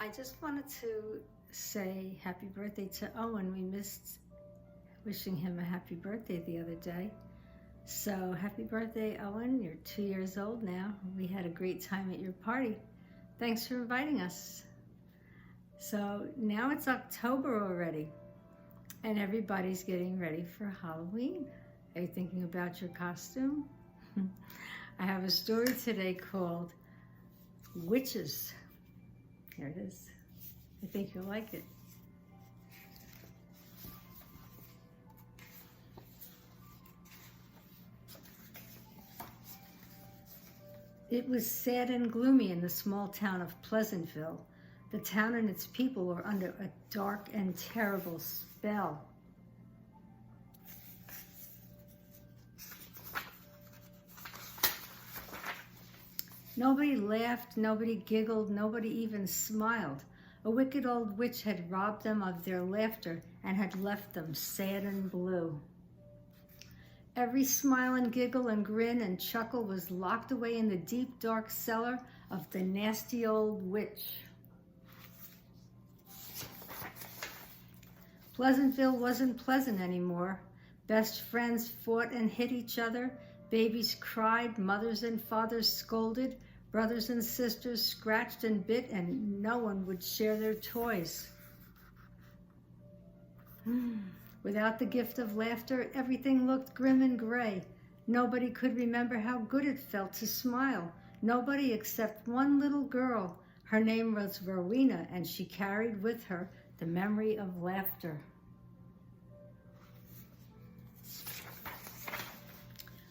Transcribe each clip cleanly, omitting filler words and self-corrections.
I just wanted to say happy birthday to Owen. We missed wishing him a happy birthday the other day. So happy birthday, Owen. You're 2 years old now. We had a great time at your party. Thanks for inviting us. So now it's October already, and everybody's getting ready for Halloween. Are you thinking about your costume? I have a story today called Witches. Here it is. I think you'll like it. It was sad and gloomy in the small town of Pleasantville. The town and its people were under a dark and terrible spell. Nobody laughed, nobody giggled, nobody even smiled. A wicked old witch had robbed them of their laughter and had left them sad and blue. Every smile and giggle and grin and chuckle was locked away in the deep, dark cellar of the nasty old witch. Pleasantville wasn't pleasant anymore. Best friends fought and hit each other. Babies cried, mothers and fathers scolded, brothers and sisters scratched and bit, and no one would share their toys. Without the gift of laughter, everything looked grim and gray. Nobody could remember how good it felt to smile. Nobody except one little girl. Her name was Rowena, and she carried with her the memory of laughter.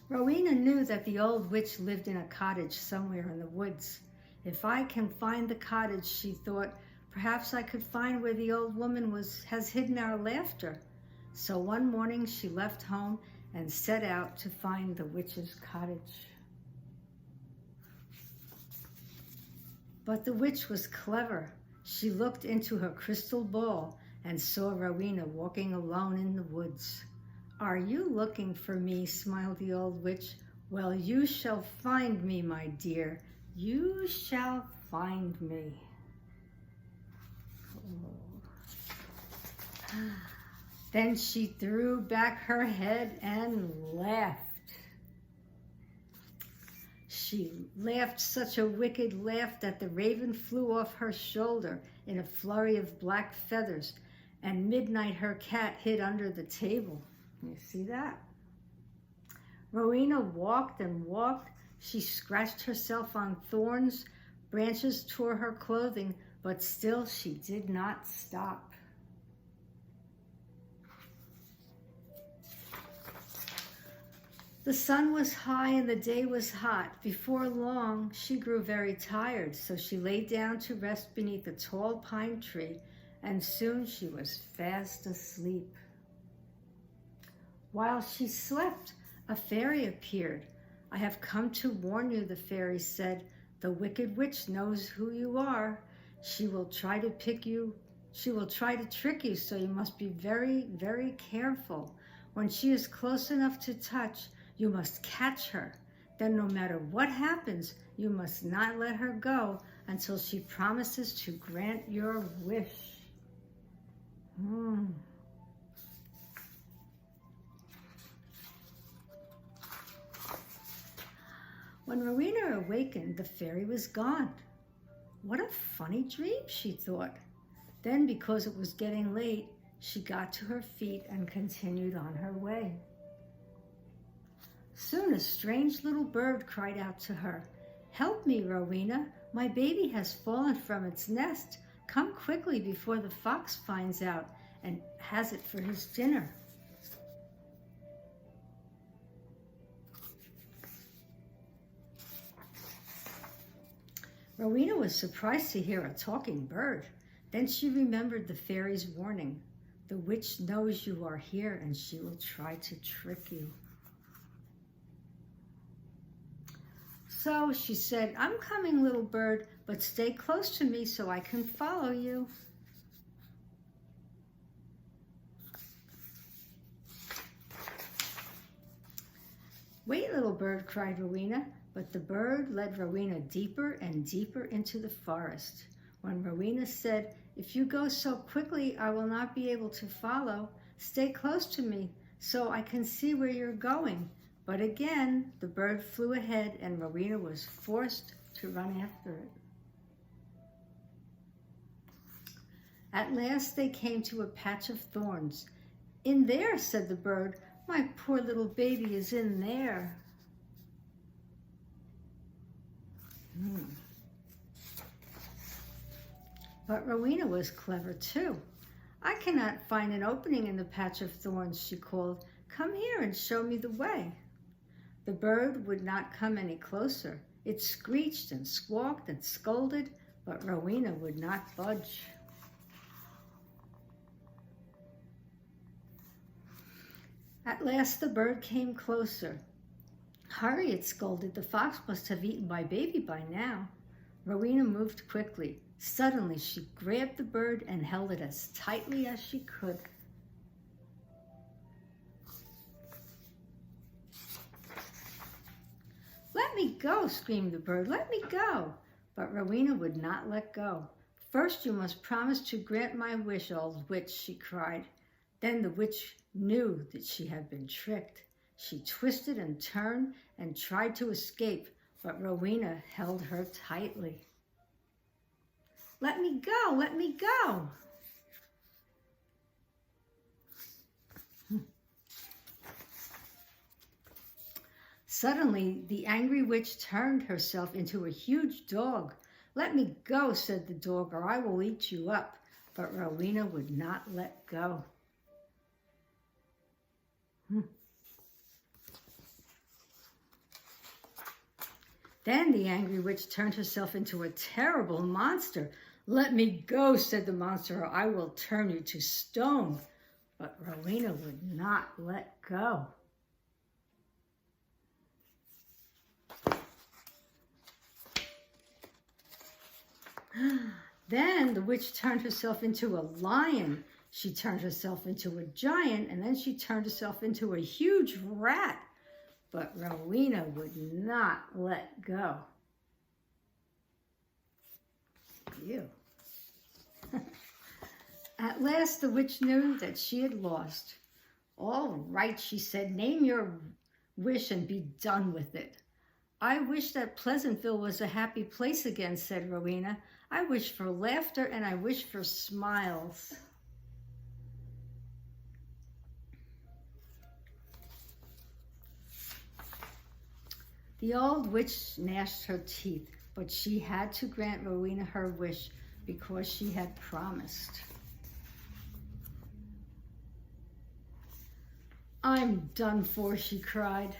Rowena knew that the old witch lived in a cottage somewhere in the woods. If I can find the cottage, she thought, perhaps I could find where the old woman has hidden our laughter. So one morning she left home and set out to find the witch's cottage. But the witch was clever. She looked into her crystal ball and saw Rowena walking alone in the woods. "Are you looking for me?" smiled the old witch. "Well, you shall find me, my dear. You shall find me." Oh. Then she threw back her head and laughed. She laughed such a wicked laugh that the raven flew off her shoulder in a flurry of black feathers, and Midnight, her cat, hid under the table. You see that? Rowena walked and walked. She scratched herself on thorns. Branches tore her clothing, but still she did not stop. The sun was high and the day was hot. Before long, she grew very tired, so she lay down to rest beneath a tall pine tree, and soon she was fast asleep. While she slept, a fairy appeared. "I have come to warn you," the fairy said. "The wicked witch knows who you are. She will try to trick you, so you must be very, very careful. When she is close enough to touch, you must catch her. Then no matter what happens, you must not let her go until she promises to grant your wish." When Rowena awakened, the fairy was gone. What a funny dream, she thought. Then, because it was getting late, she got to her feet and continued on her way. Soon a strange little bird cried out to her, "Help me, Rowena. My baby has fallen from its nest. Come quickly before the fox finds out and has it for his dinner." Rowena was surprised to hear a talking bird. Then she remembered the fairy's warning. The witch knows you are here and she will try to trick you. So she said, "I'm coming, little bird, but stay close to me so I can follow you." "Wait, little bird," cried Rowena. But the bird led Rowena deeper and deeper into the forest. When Rowena said, "If you go so quickly, I will not be able to follow. Stay close to me so I can see where you're going." But again, the bird flew ahead and Rowena was forced to run after it. At last they came to a patch of thorns. "In there," said the bird. "My poor little baby is in there." But Rowena was clever too. "I cannot find an opening in the patch of thorns," she called. "Come here and show me the way." The bird would not come any closer. It screeched and squawked and scolded, but Rowena would not budge. At last the bird came closer. "Hurry," it scolded. "The fox must have eaten my baby by now." Rowena moved quickly. Suddenly she grabbed the bird and held it as tightly as she could. "Let me go," screamed the bird. "Let me go." But Rowena would not let go. "First you must promise to grant my wish, old witch," she cried. Then the witch knew that she had been tricked. She twisted and turned and tried to escape, but Rowena held her tightly. "Let me go, let me go." Suddenly, the angry witch turned herself into a huge dog. "Let me go," said the dog, "or I will eat you up." But Rowena would not let go. Then the angry witch turned herself into a terrible monster. "Let me go," said the monster, "or I will turn you to stone." But Rowena would not let go. Then the witch turned herself into a lion. She turned herself into a giant, and then she turned herself into a huge rat. But Rowena would not let go. Ew. At last the witch knew that she had lost. "All right," she said, "name your wish and be done with it." "I wish that Pleasantville was a happy place again," said Rowena. "I wish for laughter and I wish for smiles." The old witch gnashed her teeth, but she had to grant Rowena her wish because she had promised. "I'm done for," she cried.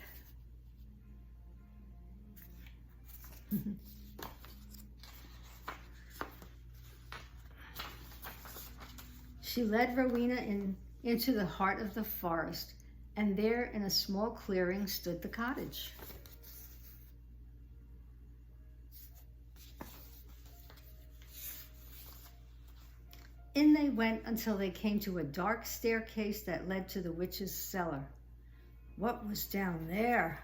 She led Rowena into the heart of the forest, and there in a small clearing stood the cottage. In they went until they came to a dark staircase that led to the witch's cellar. What was down there?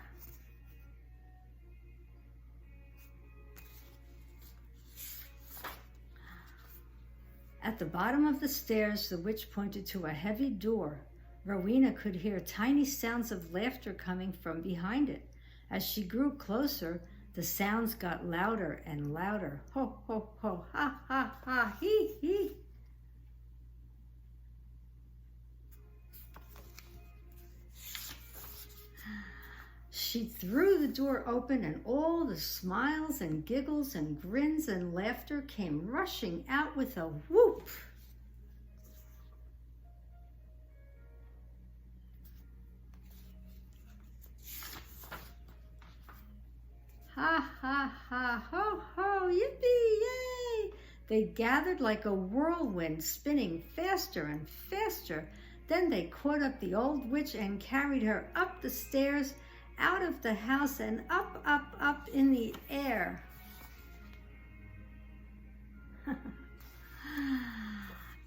At the bottom of the stairs, the witch pointed to a heavy door. Rowena could hear tiny sounds of laughter coming from behind it. As she grew closer, the sounds got louder and louder. Ho, ho, ho, ha, ha, ha, hee, hee. She threw the door open, and all the smiles and giggles and grins and laughter came rushing out with a whoop. Ha, ha, ha, ho, ho, yippee, yay! They gathered like a whirlwind, spinning faster and faster. Then they caught up the old witch and carried her up the stairs, out of the house, and up, up, up in the air.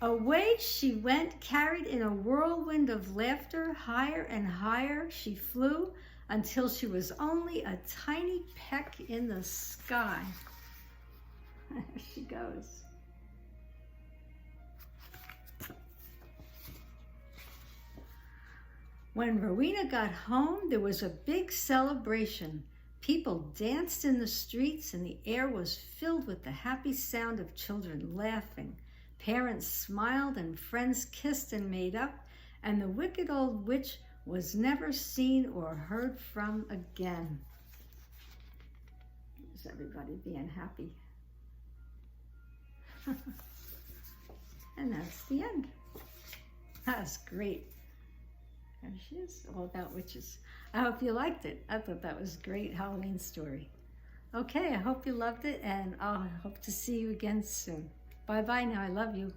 Away she went, carried in a whirlwind of laughter. Higher and higher she flew until she was only a tiny peck in the sky. There she goes. When Rowena got home, there was a big celebration. People danced in the streets and the air was filled with the happy sound of children laughing. Parents smiled and friends kissed and made up, and the wicked old witch was never seen or heard from again. There's everybody being happy. And that's the end. That's great. There she is, all about witches. I hope you liked it. I thought that was a great Halloween story. Okay, I hope you loved it, and I'll hope to see you again soon. Bye-bye now. I love you.